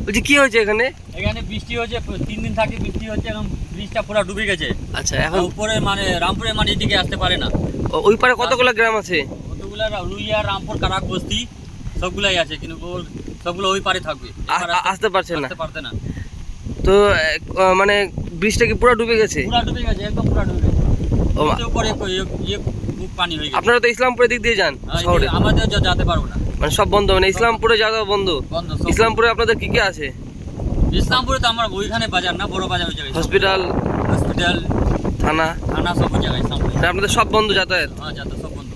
বলছি কি হয়েছে এখানে? এখানে বৃষ্টি হয়েছে 3 দিন থেকে বৃষ্টি হচ্ছে, এখন ব্রিজটা পুরো ডুবে গেছে। আচ্ছা, এখন উপরে মানে রামপুরে মানে এদিকে আসতে পারে না। ওই পারে কতগুলো গ্রাম আছে? কতগুলা রুইয়া, রামপুর, কারাক বস্তি সবগুলাই আছে, কিন্তু সবগুলো ওই পারে থাকবে, আসতে পারছে না। আসতে পারতে না। তো মানে ব্রিজটা কি পুরো ডুবে গেছে? পুরো ডুবে গেছে, একদম পুরো ডুবে গেছে। উপরে খুব পানি হয়ে গেছে। আপনারা তো ইসলামপুরের দিক দিয়ে যান শহরে? আমাদের যেতে পারবো না, মানে সব বন্ধ, মানে ইসলামপুরে যাওয়া বন্ধ? ইসলামপুরে আপনাদের কি কি আছে? ইসলামপুরে তো আমরা ওইখানে বাজার না, বড় বাজার ওই জায়গায়, হসপিটাল, থানা সব ওই জায়গায় ইসলামপুরে। আপনাদের সব বন্ধ যাতায়াত? হ্যাঁ, যাতায়াত সব বন্ধ।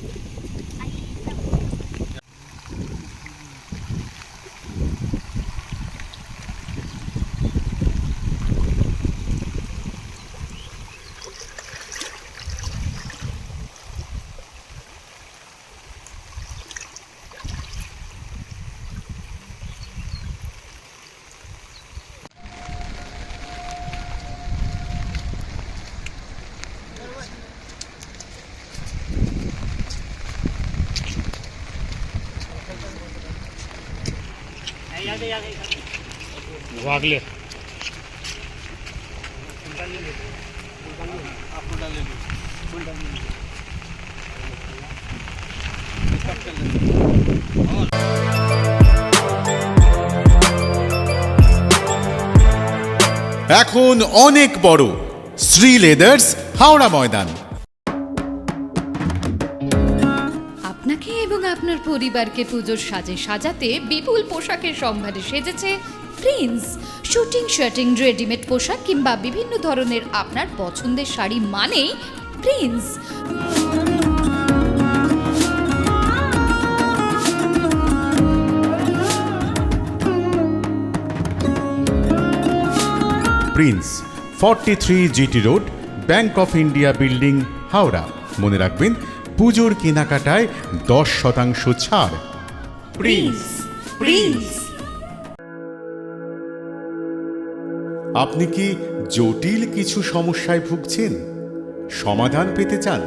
वागले এখন অনেক বড় শ্রী লেদার্স হাওড়া ময়দান। আপনাকে এবং আপনার পরিবারকে পুজোর সাজে সাজাতে বিপুল পোশাকের সম্ভারে সেজেছে প্রিন্স। শুটিং, শার্টিং, রেডিমেড পোশাক কিংবা বিভিন্ন ধরনের আপনার পছন্দের শাড়ি মানেই Prince. Prince 43 GT road, bank of India building, Howrah. মনে রাখবেন, পুজোর কেনাকাটায় 10% ছাড়। Prince, Prince. আপনি কি জটিল কিছু সমস্যায় ভুগছেন? সমাধান পেতে চান?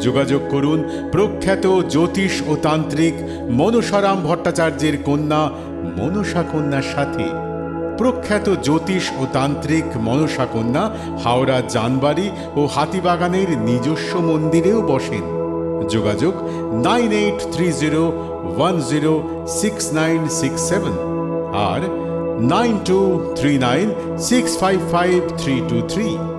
যোগাযোগ করুন প্রখ্যাত জ্যোতিষ ও তান্ত্রিক মনসারাম ভট্টাচার্যের কন্যা মনসা কন্যার সাথে। প্রখ্যাত জ্যোতিষ ও তান্ত্রিক মনসা কন্যা হাওড়া জানবাড়ি ও হাতিবাগানের নিজস্ব মন্দিরেও বসেন। যোগাযোগ 9830106967 আর 9239655323।